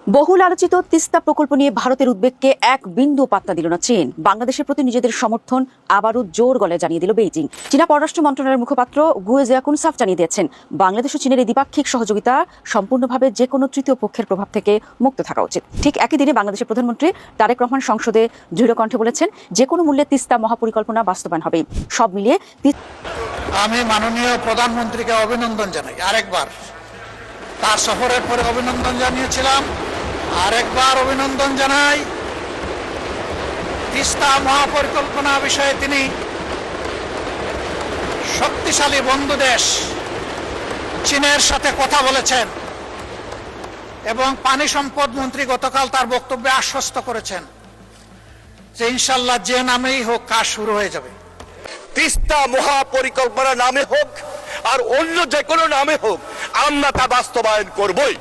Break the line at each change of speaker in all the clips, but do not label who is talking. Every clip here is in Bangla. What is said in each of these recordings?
বহুল আলোচিত তিস্তা প্রকল্প নিয়ে ভারতের উদ্বেগকে এক বিন্দু পাত্তা দিল না চীন। বাংলাদেশের প্রতি নিজেদের সমর্থন আবারও জোর গলায় জানিয়ে দিল বেইজিং। চীনা পররাষ্ট্র মন্ত্রণালয়ের মুখপাত্র গুয়ে জিয়াকুন সাফ জানিয়ে দিয়েছেন, বাংলাদেশ ও চীনের এই দ্বিপাক্ষিক সহযোগিতা সম্পূর্ণভাবে যে কোনো তৃতীয় পক্ষের প্রভাব থেকে মুক্ত থাকা উচিত। ঠিক একই দিনে বাংলাদেশের প্রধানমন্ত্রী তারেক রহমান সংসদে দৃঢ় কণ্ঠে বলেছেন, যে কোনো মূল্যে তিস্তা মহাপরিকল্পনা বাস্তবায়ন হবে। সব মিলিয়ে
আমি মাননীয় প্রধানমন্ত্রীকে অভিনন্দন জানাই। আরেকবার তার সফরের পরে অভিনন্দন জানিয়েছিলাম, আরেকবার অভিনন্দন জানাই। তিস্তা মহাপরিকল্পনা বিষয়ে তিনি শক্তিশালী বন্ধু দেশ চীনের সাথে কথা বলেছেন এবং পানি সম্পদ মন্ত্রী গতকাল তার বক্তব্যে আশ্বস্ত করেছেন যে ইনশাল্লাহ যে নামেই হোক কাজ শুরু হয়ে যাবে।
তিস্তা মহাপরিকল্পনা নামে হোক আর অন্য যে কোনো নামে হোক, আমরা তা বাস্তবায়ন করবই।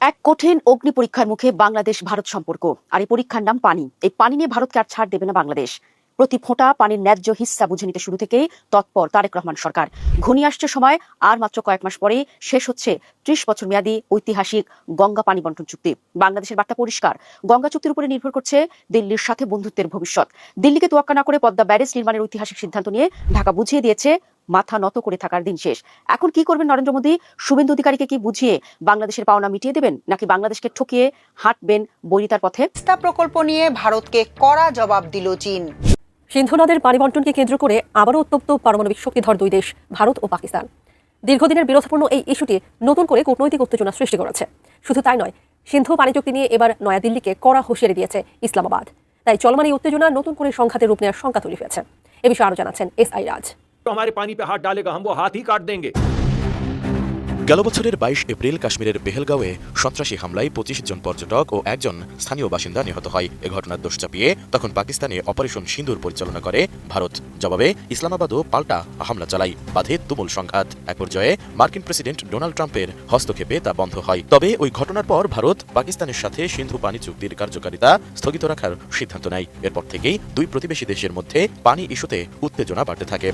এক কঠিন অগ্নি পরীক্ষার মুখে বাংলাদেশ ভারত সম্পর্ক, আর এই পরীক্ষার নাম পানি। এই পানি নিয়ে ভারতকে আর ছাড় দেবে না বাংলাদেশ। প্রতি ফোঁটা পানির ন্যায্য হিস্সা বুঝে নিতে শুরু থেকেই তৎপর তারেক রহমান সরকার। ঘনিয়ে আসছে সময়, আর মাত্র কয়েক মাস পরেই শেষ হচ্ছে ৩০ বছর মেয়াদী ঐতিহাসিক গঙ্গা পানি বন্টন চুক্তি। বাংলাদেশের বার্তা পরিষ্কার, গঙ্গা চুক্তির উপরে নির্ভর করছে দিল্লির সাথে বন্ধুত্বের ভবিষ্যৎ। দিল্লিকে তোয়াক্কা না করে পদ্মা ব্যারেজ নির্মাণের ঐতিহাসিক সিদ্ধান্ত নিয়ে ঢাকা বুঝিয়ে দিয়েছে মাথা নত করে থাকার দিন শেষ। এখন কি করবেন নরেন্দ্র মোদী? শুভেন্দু অধিকারীকে কি বুঝিয়ে বাংলাদেশের পাওনা মিটিয়ে দেবেন, নাকি বাংলাদেশকে ঠকিয়ে হাঁটবেন বৈরিতার পথে?
তিস্তা প্রকল্প নিয়ে ভারতকে কড়া জবাব দিল চীন।
সিন্ধু নদের পানি বন্টনকে কেন্দ্র করে আবারও উত্তপ্ত পারমাণবিক শক্তিধর দুই দেশ ভারত ও পাকিস্তান। দীর্ঘদিনের বিরোধপূর্ণ এই ইস্যুটি নতুন করে কূটনৈতিক উত্তেজনা সৃষ্টি করেছে। শুধু তাই নয়, সিন্ধু পানি চুক্তি নিয়ে এবার নয়াদিল্লিকে কড়া হুঁশিয়ারি দিয়েছে ইসলামাবাদ। তাই চলমান এই উত্তেজনা নতুন করে সংঘাতের রূপ নেওয়ার শঙ্কা তৈরি হয়েছে। এ বিষয়ে আরো জানাচ্ছেন এস আই রাজ।
हमारे पानी पे हाथ डालेगा हम वो हाथ ही काट देंगे।
গেল বছরের ২২ এপ্রিল কাশ্মীরের পেহেলগাঁওয়ে সন্ত্রাসী হামলায় ২৫ জন পর্যটক ও একজন স্থানীয় বাসিন্দা নিহত হয়। এ ঘটনার দোষ চাপিয়ে তখন পাকিস্তানে অপারেশন সিন্দুর পরিচালনা করে ভারত। জবাবে ইসলামাবাদও পাল্টা হামলা চালায়, বাধে তুমুল সংঘাত। এক পর্যায়ে মার্কিন প্রেসিডেন্ট ডোনাল্ড ট্রাম্পের হস্তক্ষেপে তা বন্ধ হয়। তবে ওই ঘটনার পর ভারত পাকিস্তানের সাথে সিন্ধু পানি চুক্তির কার্যকারিতা স্থগিত রাখার সিদ্ধান্ত নেয়। এরপর থেকেই দুই প্রতিবেশী দেশের মধ্যে পানি ইস্যুতে উত্তেজনা বাড়তে থাকে।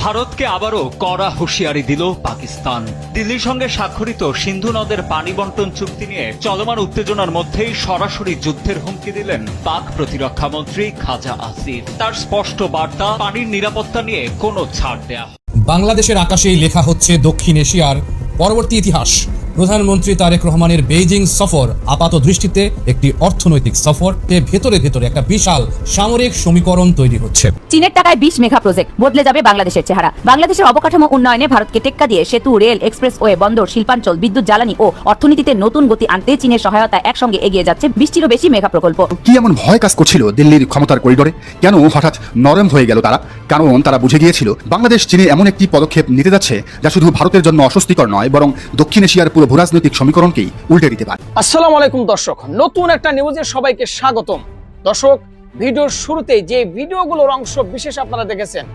ভারতকে আবারও কড়া হুঁশিয়ারি দিল পাকিস্তান। দিল্লির সঙ্গে স্বাক্ষরিত সিন্ধু নদের পানি বন্টন চুক্তি নিয়ে চলমান উত্তেজনার মধ্যেই সরাসরি যুদ্ধের হুমকি দিলেন পাক প্রতিরক্ষা মন্ত্রী খাজা আসিফ। তার স্পষ্ট বার্তা, পানির নিরাপত্তা নিয়ে কোনো ছাড় দেয়া।
বাংলাদেশের আকাশেই লেখা হচ্ছে দক্ষিণ এশিয়ার পরবর্তী ইতিহাস। প্রধানমন্ত্রী তারেক রহমানের বেইজিং সফর আপাত দৃষ্টিতে একটি অর্থনৈতিক সফর, ভেতরে ভেতরে একটা বিশাল সামরিক সমীকরণ তৈরি হচ্ছে।
চীনের টাকায় ২০ মেগা প্রজেক্ট, বদলে যাবে বাংলাদেশের চেহারা। বাংলাদেশের অবকাঠামো উন্নয়নে ভারতকে টেক্কা দিয়ে সেতু, রেল, এক্সপ্রেসওয়ে, বন্দর, শিল্পাঞ্চল, বিদ্যুৎ, জ্বালানি ও অর্থনীতিতে নতুন গতি আনতে চীনের সহায়তায় একসঙ্গে এগিয়ে যাচ্ছে ২০টিরও বেশি মেগা প্রকল্প।
কি এমন ভয় কাজ করছিল দিল্লির ক্ষমতার করিডোরে? কেন হঠাৎ নরম হয়ে গেল তারা? কারণ তারা বুঝে গিয়েছিল বাংলাদেশ চীনে এমন একটি পদক্ষেপ নিতে যাচ্ছে যা শুধু ভারতের জন্য অস্বস্তিকর নয়, বরং দক্ষিণ এশিয়ার পুরো ভূরাজনৈতিক সমীকরণকেই উল্টে দিতে পারে।
আসসালামু আলাইকুম দর্শক, নতুন একটা নিউজে সবাইকে স্বাগতম। দর্শক, ভিডিওর শুরুতেই যে ভিডিওগুলোর অংশ বিশেষ আপনারা দেখেছেন,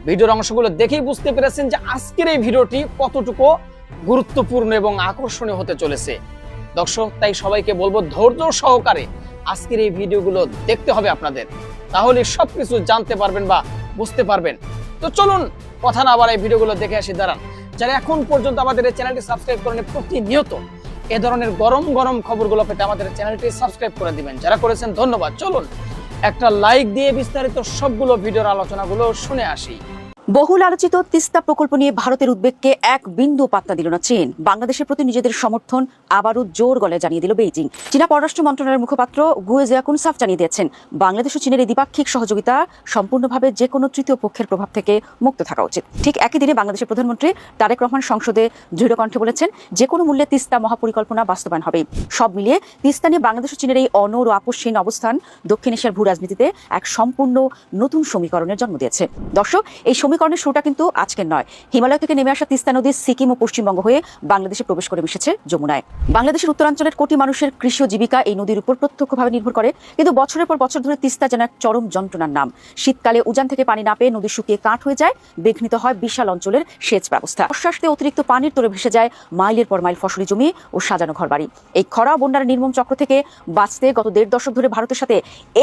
ভিডিওর অংশগুলো দেখেই বুঝতে পেরেছেন যে আজকের এই ভিডিওটি কতটুকু গুরুত্বপূর্ণ এবং আকর্ষণীয় হতে চলেছে। দর্শক, তাই সবাইকে বলবো ধৈর্য সহকারে আজকের এই ভিডিওগুলো দেখতে হবে আপনাদের, তাহলে সবকিছু জানতে পারবেন বা বুঝতে পারবেন। তো চলুন কথা না বাড়াই ভিডিওগুলো দেখে আসি। দাঁড়ান, যারা এখন পর্যন্ত আমাদের এই চ্যানেলটি সাবস্ক্রাইব করেন, প্রতিনিয়ত এ ধরনের গরম গরম খবরগুলো পেতে আমাদের চ্যানেলটি সাবস্ক্রাইব করে দিবেন। যারা করেছেন ধন্যবাদ। চলুন একটা লাইক দিয়ে বিস্তারিত সবগুলো ভিডিওর আলোচনাগুলো শুনে আসি।
বহুল আলোচিত তিস্তা প্রকল্প নিয়ে ভারতের উদ্বেগকে এক বিন্দু পাত্তা দিল না চীন। বাংলাদেশের প্রতি নিজেদের সমর্থন আবারও জোর গলায় জানিয়ে দিল বেইজিং। চীনা পররাষ্ট্র মন্ত্রণালয়ের মুখপাত্র গুয়ে জিয়াকুন সাফ জানিয়ে দিয়েছেন, বাংলাদেশ ও চীনের এই দ্বিপাক্ষিক সহযোগিতা সম্পূর্ণভাবে যে কোনো তৃতীয় পক্ষের প্রভাব থেকে মুক্ত থাকা উচিত। ঠিক একই দিনে বাংলাদেশের প্রধানমন্ত্রী তারেক রহমান সংসদে দৃঢ় কণ্ঠে বলেছেন, যে কোনো মূল্যে তিস্তা মহাপরিকল্পনা বাস্তবায়ন হবে। সব মিলিয়ে তিস্তা নিয়ে বাংলাদেশ ও চীনের এই অনড় ও আপোষহীন অবস্থান দক্ষিণ এশিয়ার ভূ রাজনীতিতে এক সম্পূর্ণ নতুন সমীকরণের জন্ম দিয়েছে। দর্শক, এই সমীকরণের শুরুটা কিন্তু আজকের নয়। হিমালয় থেকে নেমে আসা তিস্তা নদী সিকিম ও পশ্চিমবঙ্গ হয়ে বাংলাদেশে প্রবেশ করে মিশেছে যমুনায়। বাংলাদেশের উত্তরাঞ্চলের কোটি মানুষের কৃষি ও জীবিকা এই নদীর উপর প্রত্যক্ষভাবে নির্ভর করে, কিন্তু বছরের পর বছর ধরে তিস্তা যেন এক চরম যন্ত্রণার নাম। শীতকালে উজান থেকে পানি না পেয়ে নদী শুকিয়ে কাঠ হয়ে যায়, বিঘ্নিত হয় বিশাল অঞ্চলের সেচ ব্যবস্থা। বর্ষাতে অতিরিক্ত পানির তোরে ভেসে যায় মাইলের পর মাইল ফসলি জমি ও সাজানো ঘরবাড়ি। এই খরা বন্যার নির্মম চক্র থেকে বাঁচতে গত ১.৫ দশক ধরে ভারতের সাথে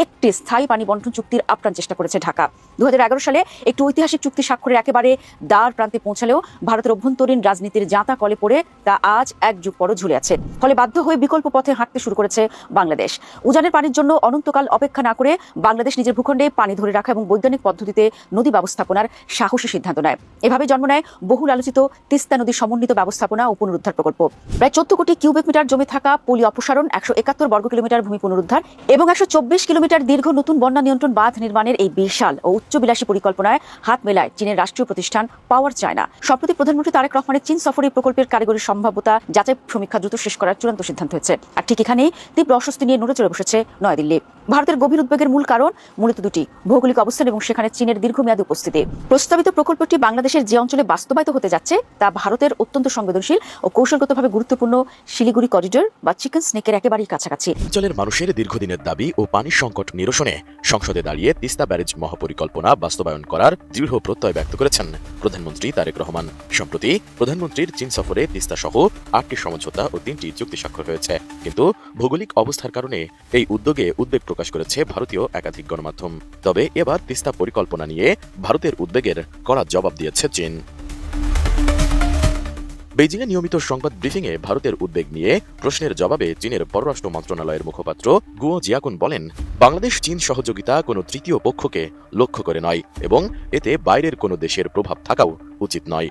একটি স্থায়ী পানি বন্টন চুক্তির আপ্রাণ চেষ্টা করেছে ঢাকা। ২০১১ সালে একটি ঐতিহাসিক চুক্তি চুক্তি স্বাক্ষরের একেবারে দ্বার প্রান্তে পৌঁছালেও ভারতের অভ্যন্তরীণ রাজনীতির জাঁতা কলে পড়ে তা আজ এক যুগ পরও ঝুলে আছে। ফলে বাধ্য হয়ে বিকল্প পথে হাঁটতে শুরু করেছে বাংলাদেশ। উজানের পানির জন্য অনন্তকাল অপেক্ষা না করে বাংলাদেশ নিজের ভূখণ্ডে পানি ধরে রাখা এবং বৈজ্ঞানিক পদ্ধতিতে নদী ব্যবস্থাপনার সাহসী সিদ্ধান্ত নেয়। এভাবে জন্ম নেয় বহুল আলোচিত তিস্তা নদী সমন্বিত ব্যবস্থাপনা ও পুনরুদ্ধার প্রকল্প। প্রায় 14 কোটি কিউবিক মিটার জমে থাকা পলি অপসারণ, 171 বর্গ কিলোমিটার ভূমি পুনরুদ্ধার এবং 124 কিলোমিটার দীর্ঘ নতুন বন্যা নিয়ন্ত্রণ বাঁধ নির্মাণের এই বিশাল ও উচ্চবিলাসী পরিকল্পনায় হাত মেলায় চীনের রাষ্ট্রীয় প্রতিষ্ঠান পাওয়ার চায়না। সম্প্রতি প্রধানমন্ত্রী তারেক রহমানের চীন সফরে এই প্রকল্পের কারিগরি সম্ভাব্যতা যাচাই সমীক্ষা দ্রুত শেষ করার চূড়ান্ত সিদ্ধান্ত হয়েছে। আর ঠিক এখানেই তীব্র অস্বস্তি নিয়ে নড়েচড়ে বসেছে নয়াদিল্লি। ভারতের গভীর উদ্বেগের মূল কারণ মূলত দুটি: ভৌগোলিক অবস্থান এবং সেখানে চীনের দীর্ঘমেয়াদী উপস্থিতি। প্রস্তাবিত প্রকল্পটি বাংলাদেশের যে অঞ্চলে বাস্তবায়িত হতে যাচ্ছে তা ভারতের অত্যন্ত সংবেদনশীল ও কৌশলগতভাবে গুরুত্বপূর্ণ শিলিগুড়ি করিডোর বা চিকেন স্নেকের একেবারেই কাছাকাছি।
অঞ্চলের মানুষের দীর্ঘদিনের দাবি ও পানির সংকট নিরসনে সংসদে দাঁড়িয়ে তিস্তা ব্যারেজ মহাপরিকল্পনা বাস্তবায়ন করার দৃঢ় প্রত্যয় ব্যক্ত করেছেন প্রধানমন্ত্রী তারেক রহমান। সম্প্রতি প্রধানমন্ত্রীর চীন সফরে তিস্তা সহ 8টি সমঝোতা ও 3টি চুক্তি স্বাক্ষর হয়েছে। কিন্তু ভৌগোলিক অবস্থার কারণে এই উদ্যোগে উদ্বেগ প্রকাশ করেছে ভারতীয় একাধিক গণমাধ্যম। তবে এবার তিস্তা পরিকল্পনা নিয়ে ভারতের উদ্বেগের কড়া জবাব দিয়েছে চীন। বেইজিংয়ে নিয়মিত সংবাদ ব্রিফিংয়ে ভারতের উদ্বেগ নিয়ে প্রশ্নের জবাবে চীনের পররাষ্ট্র মন্ত্রণালয়ের মুখপাত্র গুয়ো জিয়াকুন বলেন, বাংলাদেশ চীন সহযোগিতা কোনো তৃতীয় পক্ষকে লক্ষ্য করে নয় এবং এতে বাইরের কোনো দেশের প্রভাব থাকাও উচিত নয়।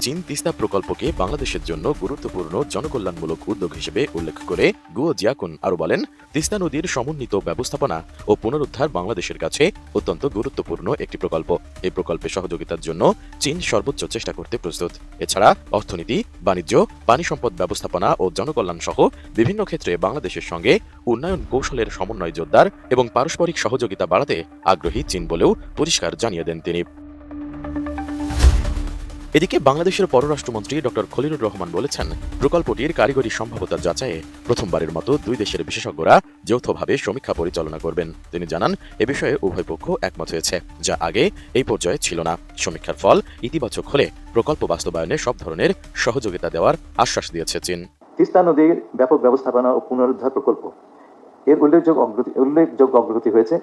চীন তিস্তা প্রকল্পকে বাংলাদেশের জন্য গুরুত্বপূর্ণ জনকল্যাণমূলক উদ্যোগ হিসেবে উল্লেখ করে গুয়ো জিয়াকুন আরও বলেন, তিস্তা নদীর সমন্বিত ব্যবস্থাপনা ও পুনরুদ্ধার বাংলাদেশের কাছে অত্যন্ত গুরুত্বপূর্ণ একটি প্রকল্প। এই প্রকল্পে সহযোগিতার জন্য চীন সর্বোচ্চ চেষ্টা করতে প্রস্তুত। এছাড়া অর্থনীতি, বাণিজ্য, পানি সম্পদ ব্যবস্থাপনা ও জনকল্যাণ সহ বিভিন্ন ক্ষেত্রে বাংলাদেশের সঙ্গে উন্নয়ন কৌশলের সমন্বয় জোরদার এবং পারস্পরিক সহযোগিতা বাড়াতে আগ্রহী চীন বলেও পরিষ্কার জানিয়ে দেন তিনি। এদিকে বাংলাদেশের পররাষ্ট্রমন্ত্রী ডক্টর খলিলুর রহমান বলেছেন, প্রকল্পটির কারিগরি সম্ভাব্যতা যাচাইয়ে প্রথমবারের মতো দুই দেশের বিশেষজ্ঞরা যৌথভাবে সমীক্ষা পরিচালনা করবেন। তিনি জানান, এ বিষয়ে উভয় পক্ষ একমত হয়েছে, যা আগে এই পর্যায়ে ছিল না। সমীক্ষার ফল ইতিবাচক হলে প্রকল্প বাস্তবায়নে সব ধরনের সহযোগিতা দেওয়ার আশ্বাস দিয়েছে চীন।
তিস্তা নদীর ব্যাপক ব্যবস্থাপনা ও পুনরুদ্ধার প্রকল্প এর উল্লেখযোগ্য অগ্রগতি হয়েছে।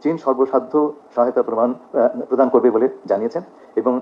চীন সর্বসাধ্য সহায়তা প্রদান করবে বলে জানিয়েছেন এবং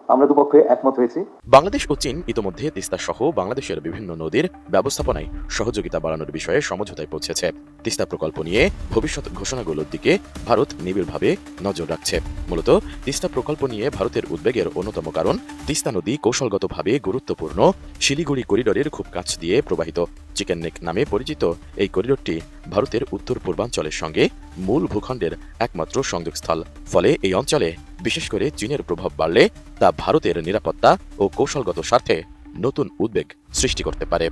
আমরা দুপক্ষে একমত হয়েছি।
বাংলাদেশ ও চীন ইতোমধ্যে তিস্তা সহ বাংলাদেশের বিভিন্ন নদীর ব্যবস্থাপনায় সহযোগিতা বাড়ানোর বিষয়ে সমঝোতায় পৌঁছেছে। তিস্তা প্রকল্প নিয়ে ভবিষ্যৎ ঘোষণাগুলোর দিকে ভারত নিবিড়ভাবে নজর রাখছে। মূলত তিস্তা প্রকল্প নিয়ে ভারতের উদ্বেগের অন্যতম কারণ, তিস্তা নদী কৌশলগতভাবে গুরুত্বপূর্ণ শিলিগুড়ি করিডোরের খুব কাছ দিয়ে প্রবাহিত। চিকেন নেক নামে পরিচিত এই করিডোরটি ভারতের উত্তর পূর্বাঞ্চলের সঙ্গে মূল ভূখণ্ডের একমাত্র সংযোগস্থল। ফলে এই অঞ্চলে বিশেষ করে চীনের প্রভাব বাড়লে তা ভারতের নিরাপত্তা ও কৌশলগত স্বার্থে নতুন উদ্বেগ সৃষ্টি করতে পারে।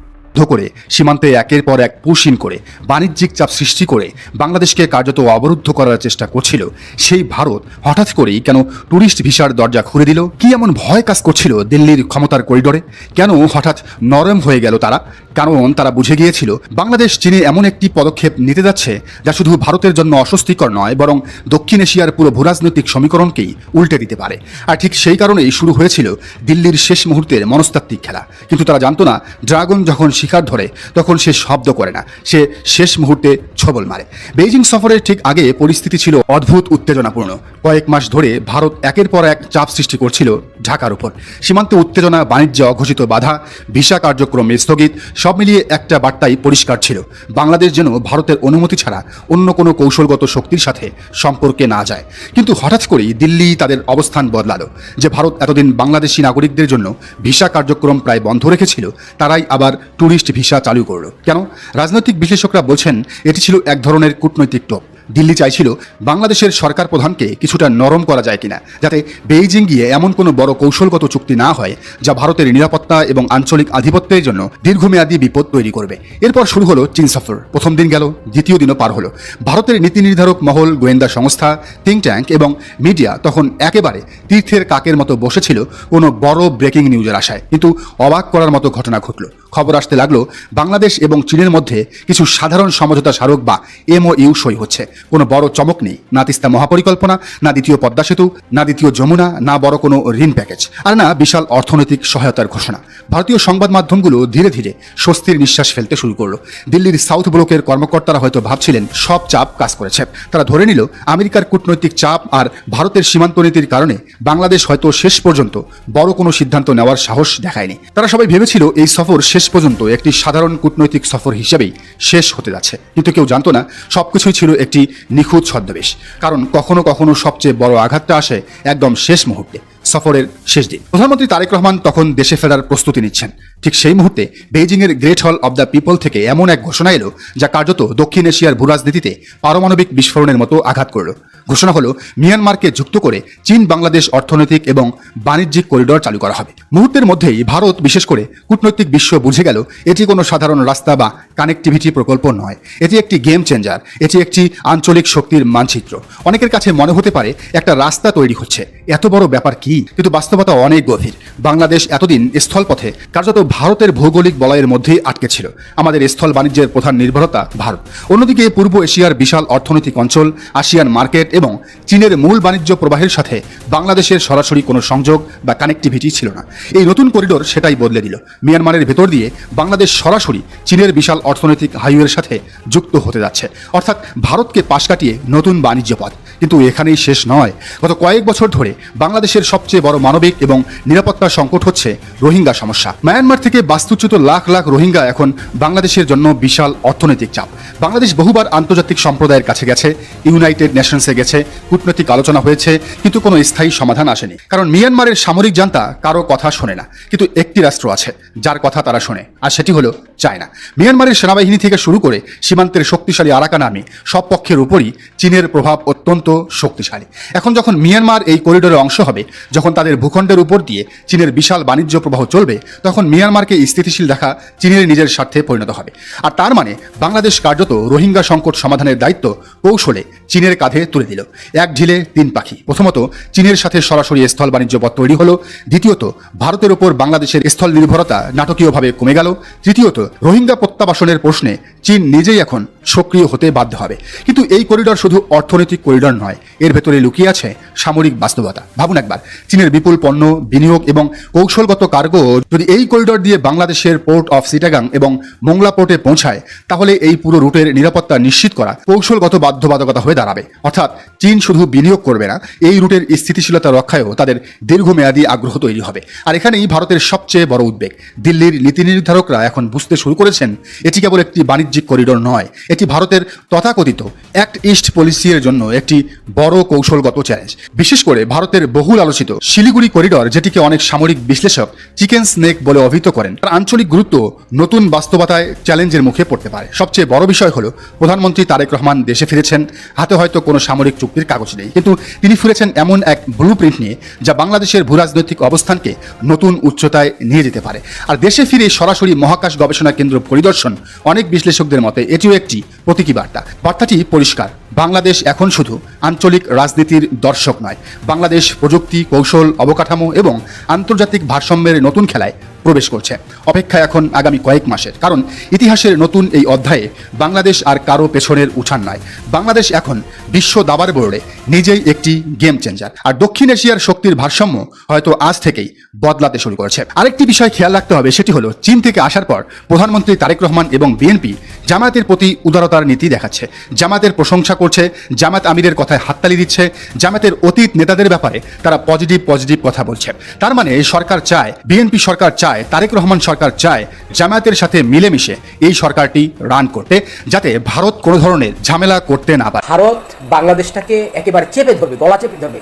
করে সীমান্তে একের পর এক পুশিন করে বাণিজ্যিক চাপ সৃষ্টি করে বাংলাদেশকে কার্যত অবরুদ্ধ করার চেষ্টা করছিল সেই ভারত হঠাৎ করেই কেন ট্যুরিস্ট ভিসার দরজা খুলে দিল? কি এমন ভয় কাজ করছিল দিল্লির ক্ষমতার করিডোরে? কেন হঠাৎ নরম হয়ে গেল তারা? কারণ তারা বুঝে গিয়েছিল বাংলাদেশ চীনে এমন একটি পদক্ষেপ নিতে যাচ্ছে যা শুধু ভারতের জন্য অস্বস্তিকর নয়, বরং দক্ষিণ এশিয়ার পুরো ভূরাজনৈতিক সমীকরণকেই উল্টে দিতে পারে। আর ঠিক সেই কারণেই শুরু হয়েছিল দিল্লির শেষ মুহূর্তের মনস্তাত্ত্বিক খেলা। কিন্তু তারা জানতো না, ড্রাগন যখন শিকার ধরে তখন সে শব্দ করে না, সে শেষ মুহূর্তে ছবল মারে। বেইজিং সফরের ঠিক আগে পরিস্থিতি ছিল অদ্ভুত উত্তেজনাপূর্ণ। কয়েক মাস ধরে ভারত একের পর এক চাপ সৃষ্টি করছিল ঢাকার উপর। সীমান্তে উত্তেজনা, বাণিজ্যে অঘোষিত বাধা, ভিসা কার্যক্রম স্থগিত, সব মিলিয়ে একটা বার্তাই পরিষ্কার ছিল, বাংলাদেশ যেন ভারতের অনুমতি ছাড়া অন্য কোনো কৌশলগত শক্তির সাথে সম্পর্কে না যায়। কিন্তু হঠাৎ করেই দিল্লি তাদের অবস্থান বদলালো। যে ভারত এতদিন বাংলাদেশি নাগরিকদের জন্য ভিসা কার্যক্রম প্রায় বন্ধ রেখেছিল, তারাই আবার ট্যুরিস্ট ভিসা চালু করলো। কেন? রাজনৈতিক বিশ্লেষকরা বলছেন এটি ছিল এক ধরনের কূটনৈতিক টোপ। দিল্লি চাইছিল বাংলাদেশের সরকার প্রধানকে কিছুটা নরম করা যায় কিনা, যাতে বেইজিং গিয়ে এমন কোনো বড় কৌশলগত চুক্তি না হয় যা ভারতের নিরাপত্তা এবং আঞ্চলিক আধিপত্যের জন্য দীর্ঘমেয়াদী বিপদ তৈরি করবে। এরপর শুরু হলো চীন সফর। প্রথম দিন গেল, দ্বিতীয় দিনও পার হলো। ভারতের নীতি নির্ধারক মহল, গোয়েন্দা সংস্থা, থিঙ্ক ট্যাঙ্ক এবং মিডিয়া তখন একেবারে তীর্থের কাকের মতো বসেছিল কোনো বড় ব্রেকিং নিউজের আশায়। কিন্তু অবাক করার মতো ঘটনা ঘটল। খবর আসতে লাগলো বাংলাদেশ এবং চীনের মধ্যে কিছু সাধারণ সমঝোতা স্মারক বা MOU সই হচ্ছে। কোনো বড় চমক নেই, না তিস্তা মহাপরিকল্পনা, না দ্বিতীয় পদ্মা সেতু, না দ্বিতীয় যমুনা, না বড় কোনো ঋণ প্যাকেজ, আর না বিশাল অর্থনৈতিক সহায়তার ঘোষণা। ভারতীয় সংবাদ মাধ্যমগুলো ধীরে ধীরে স্বস্তির নিঃশ্বাস ফেলতে শুরু করলো। দিল্লির সাউথ ব্লকের কর্মকর্তারা হয়তো ভাবছিলেন সব চাপ কাজ করেছে। তারা ধরে নিল আমেরিকার কূটনৈতিক চাপ আর ভারতের সীমান্ত নীতির কারণে বাংলাদেশ হয়তো শেষ পর্যন্ত বড় কোনো সিদ্ধান্ত নেওয়ার সাহস দেখায়নি। তারা সবাই ভেবেছিল এই সফর শেষ পর্যন্ত একটি সাধারণ কূটনৈতিক সফর হিসেবেই শেষ হতে যাচ্ছে, কিন্তু কেউ জানতো না সবকিছুই ছিল একটি নিখুঁত ছদ্মবেশ। কারণ কখনো কখনো সবচেয়ে বড় আঘাতটা আসে একদম শেষ মুহূর্তে, সফরের শেষ দিন। প্রধানমন্ত্রী তারেক রহমান তখন দেশে ফেরার প্রস্তুতি নিচ্ছেন। ঠিক সেই মুহূর্তে বেইজিংয়ের গ্রেট হল অব দ্য পিপল থেকে এমন এক ঘোষণা এলো যা কার্যত দক্ষিণ এশিয়ার ভূরাজনীতিতে পারমাণবিক বিস্ফোরণের মতো আঘাত করল। ঘোষণা হলো মিয়ানমারকে যুক্ত করে চীন বাংলাদেশ অর্থনৈতিক এবং বাণিজ্যিক করিডর চালু করা হবে। মুহূর্তের মধ্যেই ভারত, বিশেষ করে কূটনৈতিক বিশ্ব বুঝে গেল এটি কোনো সাধারণ রাস্তা বা কানেক্টিভিটি প্রকল্প নয়, এটি একটি গেম চেঞ্জার, এটি একটি আঞ্চলিক শক্তির মানচিত্র। অনেকের কাছে মনে হতে পারে একটা রাস্তা তৈরি হচ্ছে, এত বড় ব্যাপার কি? কিন্তু বাস্তবতা অনেক গভীর। বাংলাদেশ এতদিন স্থলপথে কার্যত ভারতের ভৌগোলিক বলয়ের মধ্যেই আটকে ছিল। আমাদের স্থল বাণিজ্যের প্রধান নির্ভরতা ভারত। অন্যদিকে পূর্ব এশিয়ার বিশাল অর্থনৈতিক অঞ্চল, আসিয়ান মার্কেট এবং চীনের মূল বাণিজ্য প্রবাহের সাথে বাংলাদেশের সরাসরি কোনো সংযোগ বা কানেক্টিভিটি ছিল না। এই নতুন করিডোর সেটাই বদলে দিল। মিয়ানমারের ভেতর দিয়ে বাংলাদেশ সরাসরি চীনের বিশাল অর্থনৈতিক হাইওয়ের সাথে যুক্ত হতে যাচ্ছে, অর্থাৎ ভারতকে পাশ কাটিয়ে নতুন বাণিজ্য পথ। কিন্তু এখানেই শেষ নয়। গত কয়েক বছর ধরে বাংলাদেশের সবচেয়ে বড় মানবিক এবং নিরাপত্তা সংকট হচ্ছে রোহিঙ্গা সমস্যা। মায়ানমার থেকে বাস্তুচ্যুত লাখ লাখ রোহিঙ্গা এখন বাংলাদেশের জন্য বিশাল অর্থনৈতিক চাপ। বাংলাদেশ বহুবার আন্তর্জাতিক সম্প্রদায়ের কাছে গেছে, ইউনাইটেড নেশনসে গেছে, কূটনৈতিক আলোচনা হয়েছে, কিন্তু কোনো স্থায়ী সমাধান আসেনি। কারণ মিয়ানমারের সামরিক জান্তা কারো কথা শোনে না। কিন্তু একটি রাষ্ট্র আছে যার কথা তারা শোনে, আর সেটি হলো চায়না। মিয়ানমারের সেনাবাহিনী থেকে শুরু করে সীমান্তের শক্তিশালী আরাকান আর্মি, সব পক্ষের উপরই চীনের প্রভাব অত্যন্ত শক্তিশালী। এখন যখন মিয়ানমার এই করিডোরের অংশ হবে, যখন তাদের ভূখণ্ডের উপর দিয়ে চীনের বিশাল বাণিজ্য প্রবাহ চলবে, তখন মিয়ানমারকে স্থিতিশীল দেখা চীনের নিজের স্বার্থে পরিণত হবে। আর তার মানে বাংলাদেশ কার্যত রোহিঙ্গা সংকট সমাধানের দায়িত্ব কৌশলে চীনের কাঁধে তুলে দিল। এক ঢিলে তিন পাখি। প্রথমত চীনের সাথে সরাসরি স্থল বাণিজ্য পথ তৈরি হলো। দ্বিতীয়ত ভারতের উপর বাংলাদেশের স্থল নির্ভরতা নাটকীয়ভাবে কমে গেল। তৃতীয়ত রোহিঙ্গা প্রত্যাবাসনের প্রশ্নে চীন নিজেই এখন সক্রিয় হতে বাধ্য হবে। কিন্তু এই করিডর শুধু অর্থনৈতিক করিডর নয়, এর ভেতরে লুকিয়ে আছে সামরিক বাস্তবতা। ভাবুন একবার, চীনের বিপুল পণ্য, বিনিয়োগ এবং কৌশলগত কার্গো যদি এই করিডর দিয়ে বাংলাদেশের পোর্ট অফ চিটাগাং এবং মোংলা পোর্টে পৌঁছায়, তাহলে এই পুরো রুটের নিরাপত্তা নিশ্চিত করা কৌশলগত বাধ্যবাধকতা হয়ে দাঁড়াবে। অর্থাৎ চীন শুধু বিনিয়োগ করবে না, এই রুটের স্থিতিশীলতা রক্ষায়ও তাদের দীর্ঘমেয়াদী আগ্রহ তৈরি হবে। আর এখানেই ভারতের সবচেয়ে বড় উদ্বেগ। দিল্লির নীতি নির্ধারকরা এখন বুঝতে শুরু করেছেন এটি কেবল একটি বাণিজ্যিক করিডর নয়, এটি ভারতের তথাকথিত অ্যাক্ট ইস্ট পলিসির জন্য একটি বড় কৌশলগত চ্যালেঞ্জ। বিশেষ করে ভারতের বহুল আলোচিত শিলিগুড়ি করিডর, যেটিকে অনেক সামরিক বিশ্লেষক চিকেন স্নেক বলে অভিহিত করেন, তার আঞ্চলিক গুরুত্ব নতুন বাস্তবতায় চ্যালেঞ্জের মুখে পড়তে পারে। সবচেয়ে বড় বিষয় হলো প্রধানমন্ত্রী তারেক রহমান দেশে ফিরেছেন। হাতে হয়তো কোনো সামরিক চুক্তির কাগজ নেই, কিন্তু তিনি ফিরেছেন এমন এক ব্লু প্রিন্ট নিয়ে যা বাংলাদেশের ভূরাজনৈতিক অবস্থানকে নতুন উচ্চতায় নিয়ে যেতে পারে। আর দেশে ফিরে সরাসরি মহাকাশ গবেষণা কেন্দ্র পরিদর্শন, অনেক বিশ্লেষকদের মতে এটিও একটি প্রতীকী বার্তা। বার্তাটি পরিষ্কার, বাংলাদেশ এখন শুধু আঞ্চলিক রাজনীতির দর্শক নয়, বাংলাদেশ প্রযুক্তি, কৌশল, অবকাঠামো এবং আন্তর্জাতিক ভারসাম্যের নতুন খেলায় প্রবেশ করছে। অপেক্ষা এখন আগামী কয়েক মাসের, কারণ ইতিহাসের নতুন এই অধ্যায়ে বাংলাদেশ আর কারো পেছনের উঠান নয়। বাংলাদেশ এখন বিশ্ব দাবার বোর্ডে নিজেই একটি গেম চেঞ্জার। আর দক্ষিণ এশিয়ার শক্তির ভারসাম্য হয়তো আজ থেকেই বদলাতে শুরু করেছে। আরেকটি বিষয় খেয়াল রাখতে হবে, সেটি হলো চীন থেকে আসার পর প্রধানমন্ত্রী তারেক রহমান এবং বিএনপি জামায়াতের প্রতি উদারতার নীতি দেখাচ্ছে। জামায়াতের প্রশংসা করছে, জামায়াত আমিরের কথায় হাততালি দিচ্ছে, জামায়াতের অতীত নেতাদের ব্যাপারে তারা পজিটিভ কথা বলছে। তার মানে সরকার চায়, বিএনপি সরকার চায়, তারেক রহমান সরকার চায় জামায়াতের সাথে মিলেমিশে এই সরকারটি রান করতে, যাতে ভারত কোনো ধরনের ঝামেলা করতে না পারে।
ভারত বাংলাদেশটাকে একেবারে চেপে ধরবে, গলা চেপে ধরবে।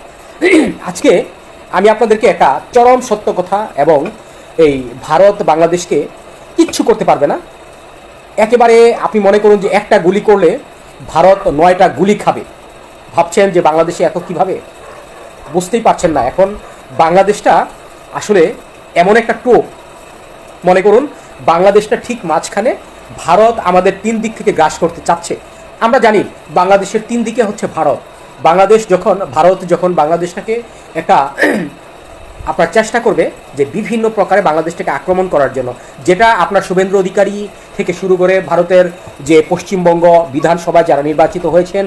আজকে আমি আপনাদেরকে একটা চরম সত্য কথা, এবং এই ভারত বাংলাদেশকে কিচ্ছু করতে পারবে না। একেবারে আপনি মনে করুন যে একটা গুলি করলে ভারত 9টা গুলি খাবে। ভাবছেন যে বাংলাদেশে এত কিভাবে, বুঝতেই পারছেন না। এখন বাংলাদেশটা আসলে এমন একটা টোপ, মনে করুন বাংলাদেশটা ঠিক মাঝখানে, ভারত আমাদের 3 দিক থেকে গ্রাস করতে চাচ্ছে। আমরা জানি বাংলাদেশের 3 দিকে হচ্ছে ভারত। ভারত যখন বাংলাদেশটাকে একটা আপনার চেষ্টা করবে যে বিভিন্ন প্রকারে বাংলাদেশটাকে আক্রমণ করার জন্য, যেটা আপনার শুভেন্দু অধিকারী থেকে শুরু করে ভারতের যে পশ্চিমবঙ্গ বিধানসভায় যারা নির্বাচিত হয়েছেন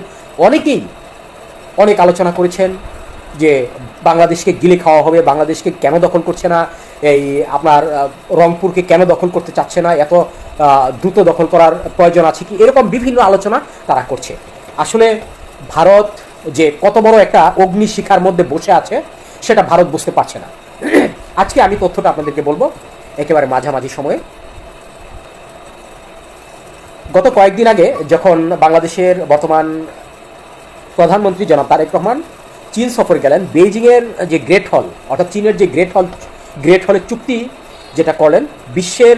অনেকেই অনেক আলোচনা করেছেন যে বাংলাদেশকে গিলে খাওয়া হবে, বাংলাদেশকে কেন দখল করছে না, এই আপনার রংপুরকে কেন দখল করতে চাচ্ছে না, এত দ্রুত দখল করার প্রয়োজন আছে কি, এরকম বিভিন্ন আলোচনা তারা করছে। আসলে ভারত যে কত বড় একটা অগ্নিশিখার মধ্যে বসে আছে সেটা ভারত বুঝতে পারছে না। আজকে আমি তথ্যটা আপনাদেরকে বলবো একেবারে মাঝামাঝি সময়ে। গত কয়েকদিন আগে যখন বাংলাদেশের বর্তমান প্রধানমন্ত্রী জনাব তারেক রহমান চীন সফরে গেলেন, বেইজিংয়ের যে গ্রেট হল অর্থাৎ চীনের যে গ্রেট হলের চুক্তি যেটা করলেন, বিশ্বের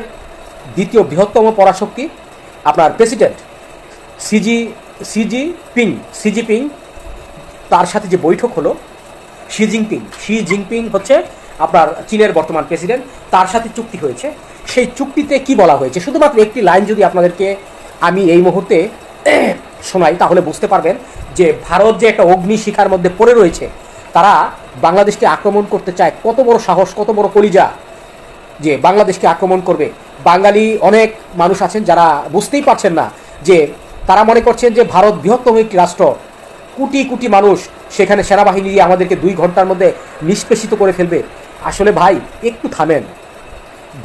দ্বিতীয় বৃহত্তম পরাশক্তি আপনার প্রেসিডেন্ট সি জিপিং তার সাথে যে বৈঠক হলো, শি জিনপিং হচ্ছে আপনার চীনের বর্তমান প্রেসিডেন্ট, তার সাথে চুক্তি হয়েছে। সেই চুক্তিতে কি বলা হয়েছে শুধুমাত্র একটি লাইন যদি আপনাদেরকে আমি এই মুহূর্তে শোনাই তাহলে বুঝতে পারবেন যে ভারত যে একটা অগ্নিশিখার মধ্যে পড়ে রয়েছে, তারা বাংলাদেশকে আক্রমণ করতে চায়। কত বড় সাহস, কত বড় কলিজা যে বাংলাদেশকে আক্রমণ করবে। বাঙালি অনেক মানুষ আছেন যারা বুঝতেই পারছেন না, যে তারা মনে করছেন যে ভারত বৃহত্তম একটি রাষ্ট্র, কোটি কোটি মানুষ, সেখানে সেনাবাহিনী দিয়ে আমাদেরকে 2 ঘন্টার মধ্যে নিষ্পেষিত করে ফেলবে। আসলে ভাই একটু থামেন,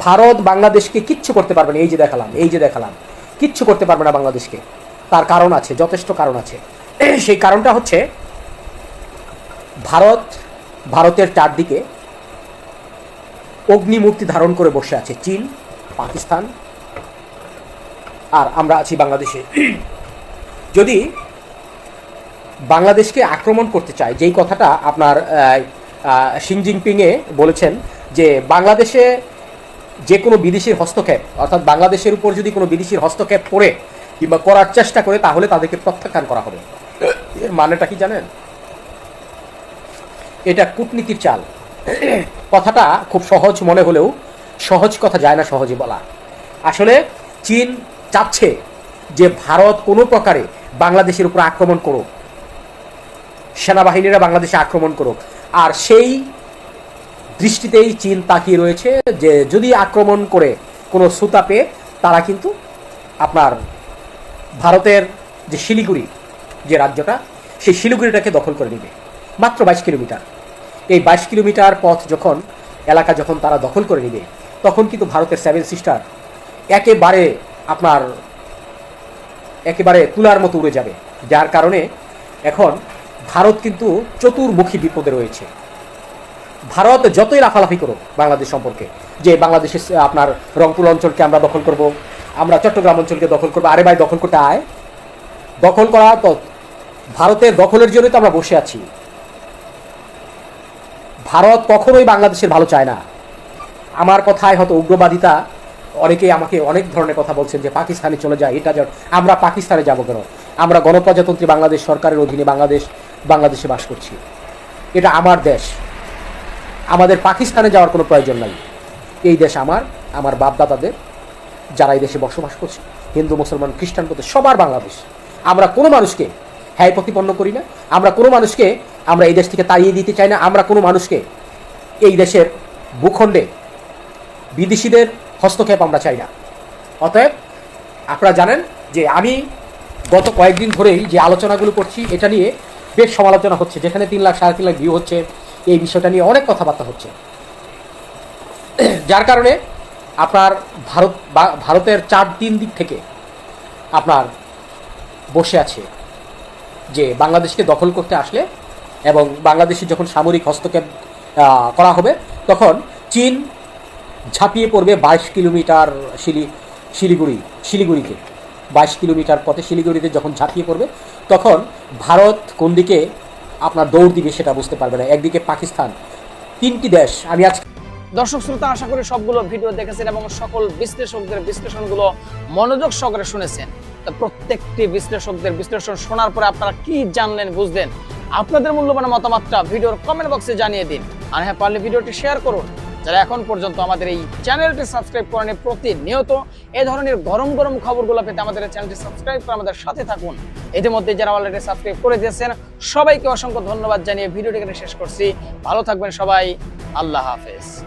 ভারত বাংলাদেশকে কিচ্ছু করতে পারবে না। এই যে দেখালাম কিচ্ছু করতে পারবে না বাংলাদেশকে। তার কারণ আছে, যথেষ্ট কারণ আছে। সেই কারণটা হচ্ছে ভারতের চারদিকে অগ্নিমূর্তি ধারণ করে বসে আছে চীন, পাকিস্তান, আর আমরা আছি বাংলাদেশে। যদি বাংলাদেশকে আক্রমণ করতে চায়, যেই কথাটা আপনার শি জিনপিংয়ে বলেছেন যে বাংলাদেশে যে কোনো বিদেশির হস্তক্ষেপ, অর্থাৎ বাংলাদেশের উপর যদি কোনো বিদেশির হস্তক্ষেপ করে কিংবা করার চেষ্টা করে তাহলে তাদেরকে প্রত্যাখ্যান করা হবে। এর মানেটা কি জানেন? এটা কূটনীতির চাল। কথাটা খুব সহজ মনে হলেও সহজ কথা যায় না সহজে বলা। আসলে চীন চাচ্ছে যে ভারত কোনো প্রকারে বাংলাদেশের উপর আক্রমণ করুক, সেনাবাহিনীরা বাংলাদেশে আক্রমণ করুক, আর সেই দৃষ্টিতেই চীন তাকিয়ে রয়েছে যে যদি আক্রমণ করে কোনো সুতা পেয়ে তারা কিন্তু আপনার ভারতের যে শিলিগুড়ি যে রাজ্যটা, সেই শিলিগুড়িটাকে দখল করে নেবে। মাত্র 22 কিলোমিটার। এই 22 কিলোমিটার পথ এলাকা যখন তারা দখল করে নেবে, তখন কিন্তু ভারতের 7 সিস্টার একেবারে তুলার মতো উড়ে যাবে। যার কারণে এখন ভারত কিন্তু চতুর্মুখী বিপদে রয়েছে। ভারত যতই লাফালাফি করুক বাংলাদেশ সম্পর্কে, যে বাংলাদেশের আপনার রংপুর অঞ্চলকে আমরা দখল করব, আমরা চট্টগ্রাম অঞ্চলকে দখল করবো, আরে ভাই দখল করতে আয়, দখল করা তো ভারতের দখলের জন্যই তো আমরা বসে আছি। ভারত কখনোই বাংলাদেশের ভালো চায় না। আমার কথায় হয়তো উগ্রবাদিতা, অনেকেই আমাকে অনেক ধরনের কথা বলছেন যে পাকিস্তানে চলে যায়, এটা আমরা পাকিস্তানে যাব কেন? আমরা গণপ্রজাতন্ত্রী বাংলাদেশ সরকারের অধীনে বাংলাদেশে বাস করছি। এটা আমার দেশ, আমাদের পাকিস্তানে যাওয়ার কোনো প্রয়োজন নাই। এই দেশ আমার বাপদাদাদের, যারা এই দেশে বসবাস করছে, হিন্দু, মুসলমান, খ্রিস্টান, সবার বাংলাদেশ। আমরা কোনো মানুষকে হ্যায় প্রতিপন্ন করি না, আমরা কোনো মানুষকে আমরা এই দেশ থেকে তাড়িয়ে দিতে চাই না, আমরা কোনো মানুষকে এই দেশের ভূখণ্ডে বিদেশিদের হস্তক্ষেপ আমরা চাই না। অতএব আপনারা জানেন যে আমি গত কয়েকদিন ধরেই যে আলোচনাগুলো করছি এটা নিয়ে বেশ সমালোচনা হচ্ছে, যেখানে 3 লাখ 3.5 লাখ ভিউ হচ্ছে, এই বিষয়টা নিয়ে অনেক কথাবার্তা হচ্ছে। যার কারণে আপনার ভারতের 4-3 দিক থেকে আপনার বসে আছে যে বাংলাদেশকে দখল করতে আসলে এবং বাংলাদেশে যখন সামরিক হস্তক্ষেপ করা হবে তখন চীন ঝাঁপিয়ে পড়বে 22 কিলোমিটার শিলিগুড়িতে। 22 কিলোমিটার পথে শিলিগুড়িতে যখন ঝাঁপিয়ে পড়বে তখন ভারত কোন দিকে আপনার দৌড় দিবে সেটা বুঝতে পারবে না। একদিকে পাকিস্তান, 3টি দেশ। আমি আজ
দর্শক শ্রোতা, আশা করি সবগুলো ভিডিও দেখেছেন এবং সকল বিশ্লেষকদের বিশ্লেষণগুলো মনোযোগ সহকারে শুনেছেন। তো প্রত্যেকটি বিশ্লেষকদের বিশ্লেষণ শোনার পরে আপনারা কি জানলেন, বুঝলেন? আপনাদের মূল্যবান মতামতটা ভিডিওর কমেন্ট বক্সে জানিয়ে দিন। আর হ্যাঁ, পারলে ভিডিওটি শেয়ার করুন। যারা এখন পর্যন্ত আমাদের এই চ্যানেলটি সাবস্ক্রাইব করেনি, প্রতিনিয়ত এই ধরনের গরম গরম খবরগুলো পেতে আমাদের চ্যানেলটি সাবস্ক্রাইব করে আমাদের সাথে থাকুন। ইতিমধ্যে যারা অলরেডি সাবস্ক্রাইব করে দিয়েছেন সবাইকে অসংখ্য ধন্যবাদ জানিয়ে ভিডিওটি এখানে শেষ করছি। ভালো থাকবেন সবাই। আল্লাহ হাফেজ।